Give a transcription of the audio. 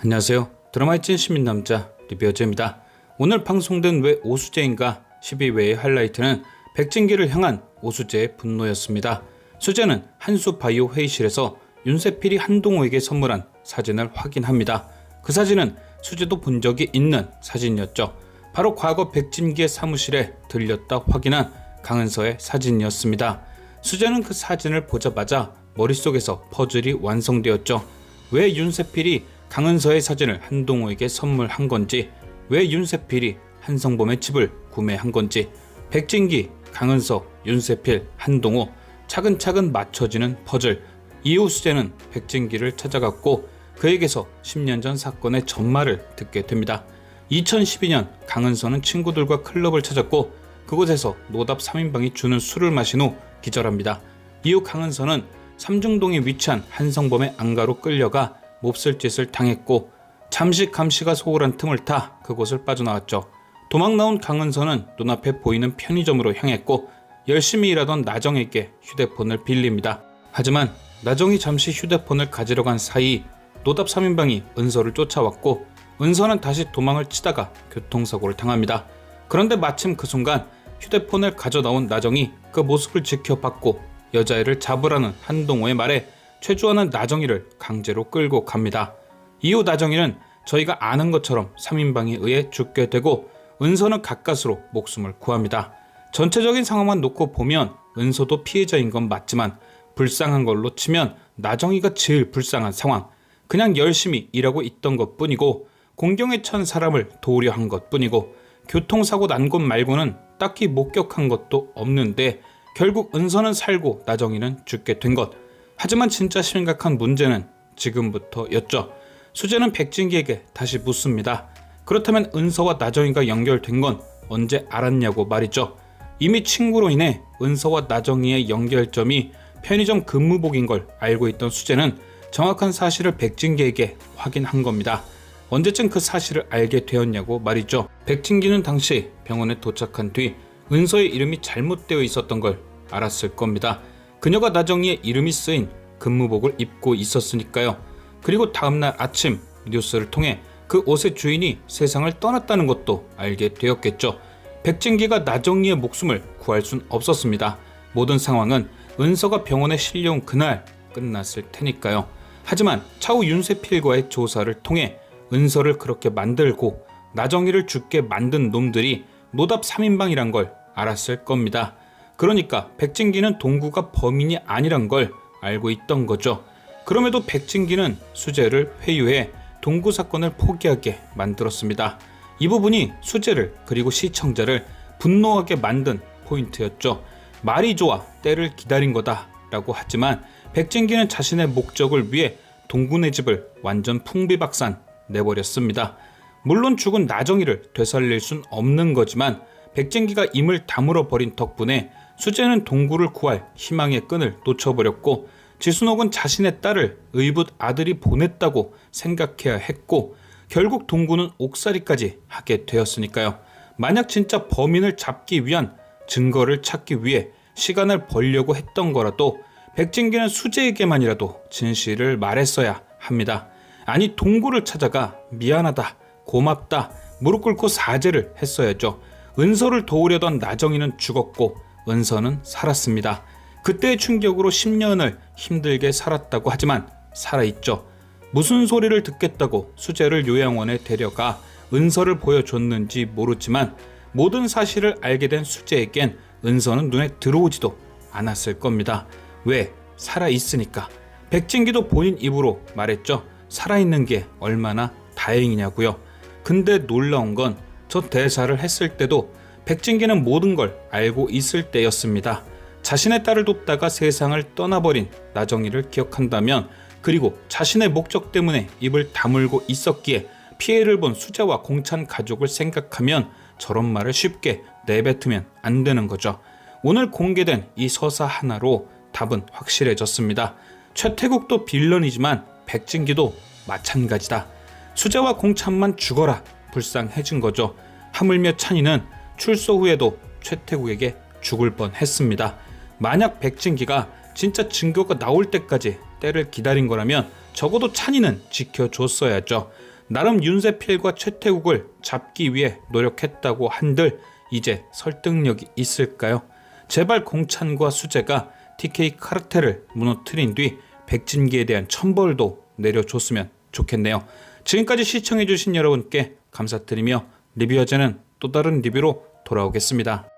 안녕하세요. 드라마의 찐 시민남자 리뷰어즈입니다. 오늘 방송된 왜 오수재인가 12회의 하이라이트는 백진기를 향한 오수재의 분노였습니다. 수재는 한수바이오 회의실에서 윤세필이 한동호에게 선물한 사진을 확인합니다. 그 사진은 수재도 본 적이 있는 사진이었죠. 바로 과거 백진기의 사무실에 들렸다 확인한 강은서의 사진이었습니다. 수재는 그 사진을 보자마자 머릿속에서 퍼즐이 완성되었죠. 왜 윤세필이 강은서의 사진을 한동호에게 선물한 건지, 왜 윤세필이 한성범의 집을 구매한 건지, 백진기, 강은서, 윤세필, 한동호 차근차근 맞춰지는 퍼즐. 이후 수재는 백진기를 찾아갔고 그에게서 10년 전 사건의 전말을 듣게 됩니다. 2012년 강은서는 친구들과 클럽을 찾았고 그곳에서 노답 3인방이 주는 술을 마신 후 기절합니다. 이후 강은서는 삼중동에 위치한 한성범의 안가로 끌려가 몹쓸 짓을 당했고 잠시 감시가 소홀한 틈을 타 그곳을 빠져나왔죠. 도망 나온 강은서는 눈앞에 보이는 편의점으로 향했고 열심히 일하던 나정에게 휴대폰을 빌립니다. 하지만 나정이 잠시 휴대폰을 가지러 간 사이 노답 3인방이 은서를 쫓아왔고 은서는 다시 도망을 치다가 교통사고를 당합니다. 그런데 마침 그 순간 휴대폰을 가져 나온 나정이 그 모습을 지켜봤고 여자애를 잡으라는 한동호의 말에 최주환은 나정이를 강제로 끌고 갑니다. 이후 나정이는 저희가 아는 것처럼 3인방에 의해 죽게 되고 은서는 가까스로 목숨을 구합니다. 전체적인 상황만 놓고 보면 은서도 피해자인 건 맞지만 불쌍한 걸로 치면 나정이가 제일 불쌍한 상황. 그냥 열심히 일하고 있던 것뿐이고 공경에 찬 사람을 도우려 한 것뿐이고 교통사고 난 곳 말고는 딱히 목격한 것도 없는데 결국 은서는 살고 나정이는 죽게 된 것. 하지만 진짜 심각한 문제는 지금부터였죠. 수재는 백진기에게 다시 묻습니다. 그렇다면 은서와 나정이가 연결된 건 언제 알았냐고 말이죠. 이미 친구로 인해 은서와 나정이의 연결점이 편의점 근무복인 걸 알고 있던 수재는 정확한 사실을 백진기에게 확인한 겁니다. 언제쯤 그 사실을 알게 되었냐고 말이죠. 백진기는 당시 병원에 도착한 뒤 은서의 이름이 잘못되어 있었던 걸 알았을 겁니다. 그녀가 나정이의 이름이 쓰인 근무복을 입고 있었으니까요. 그리고 다음날 아침 뉴스를 통해 그 옷의 주인이 세상을 떠났다는 것도 알게 되었겠죠. 백진기가 나정이의 목숨을 구할 순 없었습니다. 모든 상황은 은서가 병원에 실려온 그날 끝났을 테니까요. 하지만 차후 윤세필과의 조사를 통해 은서를 그렇게 만들고 나정이를 죽게 만든 놈들이 노답 3인방이란 걸 알았을 겁니다. 그러니까 백진기는 동구가 범인이 아니란 걸 알고 있던 거죠. 그럼에도 백진기는 수재를 회유해 동구 사건을 포기하게 만들었습니다. 이 부분이 수재를 그리고 시청자를 분노하게 만든 포인트였죠. 말이 좋아 때를 기다린 거다 라고 하지만 백진기는 자신의 목적을 위해 동구네 집을 완전 풍비박산 내버렸습니다. 물론 죽은 나정이를 되살릴 순 없는 거지만 백진기가 임을 다물어 버린 덕분에 수재는 동구를 구할 희망의 끈을 놓쳐버렸고 지순옥은 자신의 딸을 의붓 아들이 보냈다고 생각해야 했고 결국 동구는 옥살이까지 하게 되었으니까요. 만약 진짜 범인을 잡기 위한 증거를 찾기 위해 시간을 벌려고 했던 거라도 백진기는 수재에게만이라도 진실을 말했어야 합니다. 아니 동구를 찾아가 미안하다, 고맙다, 무릎 꿇고 사죄를 했어야죠. 은서를 도우려던 나정이는 죽었고 은서는 살았습니다. 그때의 충격으로 10년을 힘들게 살았다고 하지만 살아있죠. 무슨 소리를 듣겠다고 수재를 요양원에 데려가 은서를 보여줬는지 모르지만 모든 사실을 알게 된 수재에겐 은서는 눈에 들어오지도 않았을 겁니다. 왜? 살아있으니까. 백진기도 본인 입으로 말했죠. 살아있는 게 얼마나 다행이냐고요. 근데 놀라운 건 저 대사를 했을 때도 백진기는 모든 걸 알고 있을 때였습니다. 자신의 딸을 돕다가 세상을 떠나버린 나정이를 기억한다면 그리고 자신의 목적 때문에 입을 다물고 있었기에 피해를 본 수재와 공찬 가족을 생각하면 저런 말을 쉽게 내뱉으면 안 되는 거죠. 오늘 공개된 이 서사 하나로 답은 확실해졌습니다. 최태국도 빌런이지만 백진기도 마찬가지다. 수재와 공찬만 죽어라 불쌍해진 거죠. 하물며 찬이는 출소 후에도 최태국에게 죽을 뻔했습니다. 만약 백진기가 진짜 증거가 나올 때까지 때를 기다린 거라면 적어도 찬이는 지켜줬어야죠. 나름 윤세필과 최태국을 잡기 위해 노력했다고 한들 이제 설득력이 있을까요? 제발 공찬과 수재가 TK 카르텔을 무너뜨린 뒤 백진기에 대한 천벌도 내려줬으면 좋겠네요. 지금까지 시청해주신 여러분께 감사드리며 리뷰어제는 또 다른 리뷰로 돌아오겠습니다.